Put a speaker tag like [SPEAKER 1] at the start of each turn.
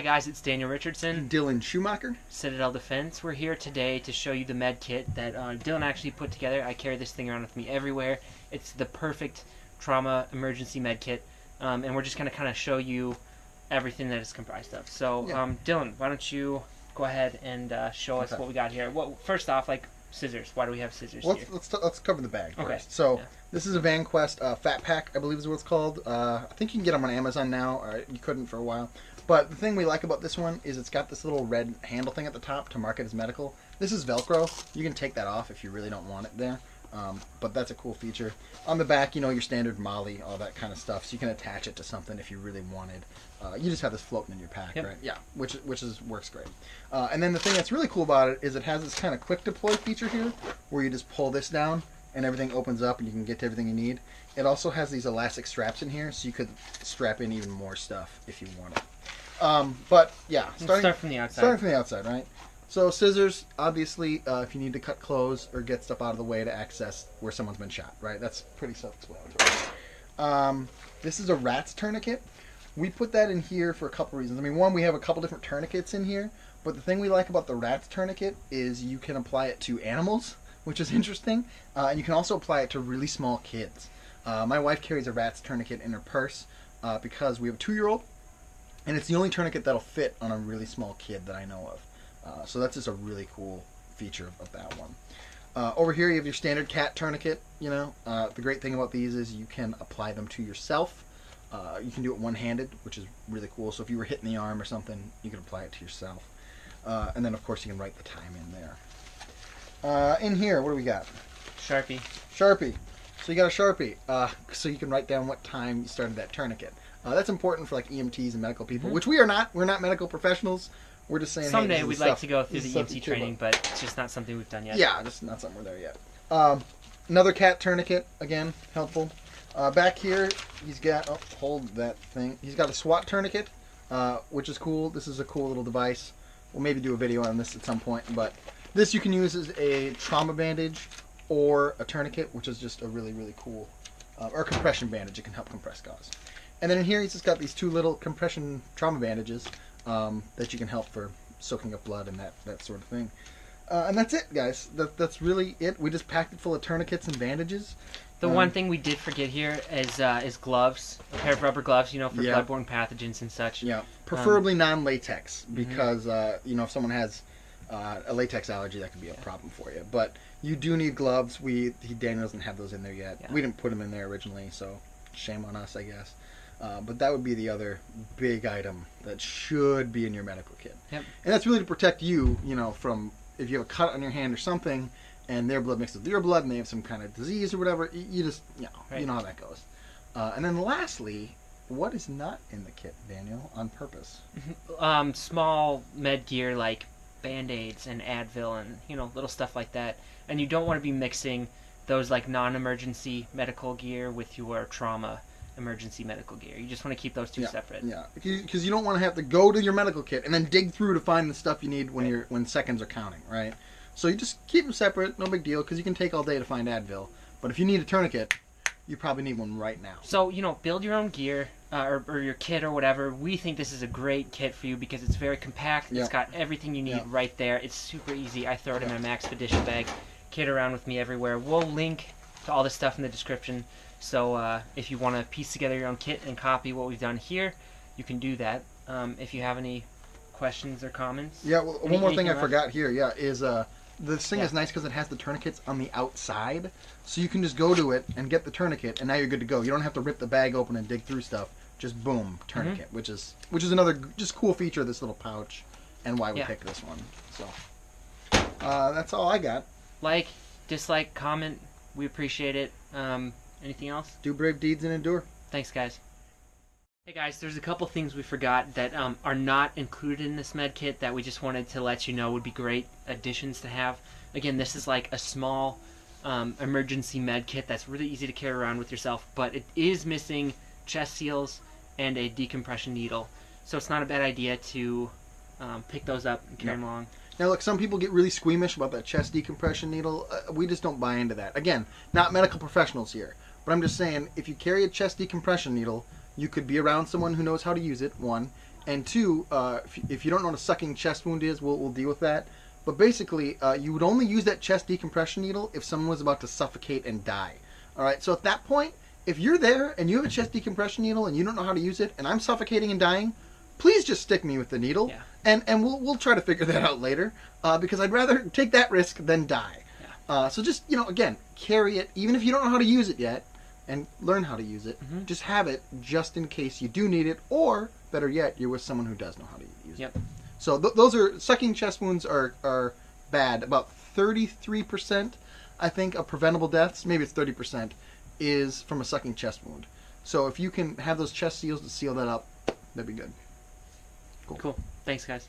[SPEAKER 1] guys, it's Daniel Richardson.
[SPEAKER 2] Dylan Schumacher.
[SPEAKER 1] Citadel Defense. We're here today to show you the med kit that Dylan actually put together. I carry this thing around with me everywhere. It's the perfect trauma emergency med kit, and we're just going to kind of show you everything that it's comprised of. So, Dylan, why don't you go ahead and show us what we got here. Well, first off, like scissors. Why do we have scissors here?
[SPEAKER 2] Let's cover the bag first.
[SPEAKER 1] Okay.
[SPEAKER 2] So this is a Vanquest fatpack, I believe is what it's called. I think you can get them on Amazon now. You couldn't for a while. But the thing we like about this one is it's got this little red handle thing at the top to mark it as medical. This is Velcro. You can take that off if you really don't want it there. But that's a cool feature. On the back, you know, your standard MOLLE, all that kind of stuff. So you can attach it to something if you really wanted. You just have this floating in your pack, right? Yeah, which works great. And then the thing that's really cool about it is it has this kind of quick deploy feature here, where you just pull this down and everything opens up and you can get to everything you need. It also has these elastic straps in here, so you could strap in even more stuff if you wanted. But yeah,
[SPEAKER 1] start from the outside.
[SPEAKER 2] Starting from the outside, right? So scissors, obviously, if you need to cut clothes or get stuff out of the way to access where someone's been shot, right? That's pretty self-explanatory. This is a rat's tourniquet. We put that in here for a couple reasons. I mean, one, we have a couple different tourniquets in here, but the thing we like about the rat's tourniquet is you can apply it to animals, which is interesting, and you can also apply it to really small kids. My wife carries a rat's tourniquet in her purse because we have a 2-year-old, and it's the only tourniquet that'll fit on a really small kid that I know of. So that's just a really cool feature of that one. Over here you have your standard cat tourniquet. You know, the great thing about these is you can apply them to yourself. You can do it one-handed, which is really cool. So if you were hit in the arm or something, you can apply it to yourself. And then of course you can write the time in there. In here, what do we got?
[SPEAKER 1] Sharpie.
[SPEAKER 2] Sharpie. So you got a Sharpie, so you can write down what time you started that tourniquet. That's important for like EMTs and medical people, which we are not. We're not medical professionals. We're just saying.
[SPEAKER 1] Someday
[SPEAKER 2] hey,
[SPEAKER 1] we'd like to go through the EMT training, but it's just not something we've done yet.
[SPEAKER 2] Yeah, just not something we're there yet. Another cat tourniquet, again, helpful. Back here, he's got, hold that thing. He's got a SWAT tourniquet, which is cool. This is a cool little device. We'll maybe do a video on this at some point, but this you can use as a trauma bandage or a tourniquet, which is just a really, really cool, or a compression bandage. It can help compress gauze. And then in here, he's just got these 2 little compression trauma bandages that you can help for soaking up blood and that sort of thing. And that's it, guys. That's really it. We just packed it full of tourniquets and bandages.
[SPEAKER 1] The one thing we did forget here is gloves, a pair of rubber gloves, you know, for bloodborne pathogens and such.
[SPEAKER 2] Yeah, preferably non-latex because, you know, if someone has a latex allergy, that could be a problem for you. But you do need gloves. Daniel doesn't have those in there yet. Yeah. We didn't put them in there originally, so shame on us, I guess. But that would be the other big item that should be in your medical kit. Yep. And that's really to protect you, you know, from if you have a cut on your hand or something, and their blood mixes with your blood, and they have some kind of disease or whatever. You just, you know, you know how that goes. And then lastly, what is not in the kit, Daniel, on purpose?
[SPEAKER 1] Small med gear like Band-Aids and Advil and, you know, little stuff like that. And you don't want to be mixing those like non-emergency medical gear with your trauma emergency medical gear. You just want to keep those two separate. Yeah,
[SPEAKER 2] because you don't want to have to go to your medical kit and then dig through to find the stuff you need when when seconds are counting, right? So you just keep them separate, no big deal, because you can take all day to find Advil. But if you need a tourniquet, you probably need one right now.
[SPEAKER 1] So, you know, build your own gear or your kit or whatever. We think this is a great kit for you because it's very compact. It's got everything you need right there. It's super easy. I throw it in my Maxpedition bag, kit around with me everywhere. We'll link to all this stuff in the description. So if you want to piece together your own kit and copy what we've done here, you can do that. If you have any questions or comments.
[SPEAKER 2] Yeah, well, one more thing I forgot here, is this thing is nice because it has the tourniquets on the outside. So you can just go to it and get the tourniquet, and now you're good to go. You don't have to rip the bag open and dig through stuff. Just boom, tourniquet, which is another just cool feature of this little pouch and why we picked this one. So that's all I got.
[SPEAKER 1] Like, dislike, comment. We appreciate it. Anything else?
[SPEAKER 2] Do brave deeds and endure.
[SPEAKER 1] Thanks, guys. Hey guys, there's a couple things we forgot that are not included in this med kit that we just wanted to let you know would be great additions to have. Again, this is like a small emergency med kit that's really easy to carry around with yourself, but it is missing chest seals and a decompression needle. So it's not a bad idea to pick those up and carry them along.
[SPEAKER 2] Now look, some people get really squeamish about that chest decompression needle. We just don't buy into that. Again, not medical professionals here, but I'm just saying if you carry a chest decompression needle, you could be around someone who knows how to use it, one, And two, if you don't know what a sucking chest wound is, we'll deal with that. But basically, you would only use that chest decompression needle if someone was about to suffocate and die. All right. So at that point, if you're there and you have a chest decompression needle and you don't know how to use it, and I'm suffocating and dying, please just stick me with the needle.
[SPEAKER 1] Yeah.
[SPEAKER 2] And we'll try to figure that out later, because I'd rather take that risk than die.
[SPEAKER 1] Yeah.
[SPEAKER 2] So just, again, carry it, even if you don't know how to use it yet, and learn how to use it.
[SPEAKER 1] Mm-hmm.
[SPEAKER 2] Just have it just in case you do need it, or better yet, you're with someone who does know how to use
[SPEAKER 1] Yep.
[SPEAKER 2] it. So those are sucking chest wounds are bad. About 33%, I think, of preventable deaths, maybe it's 30%, is from a sucking chest wound. So if you can have those chest seals to seal that up, that'd be good.
[SPEAKER 1] Cool. Thanks, guys.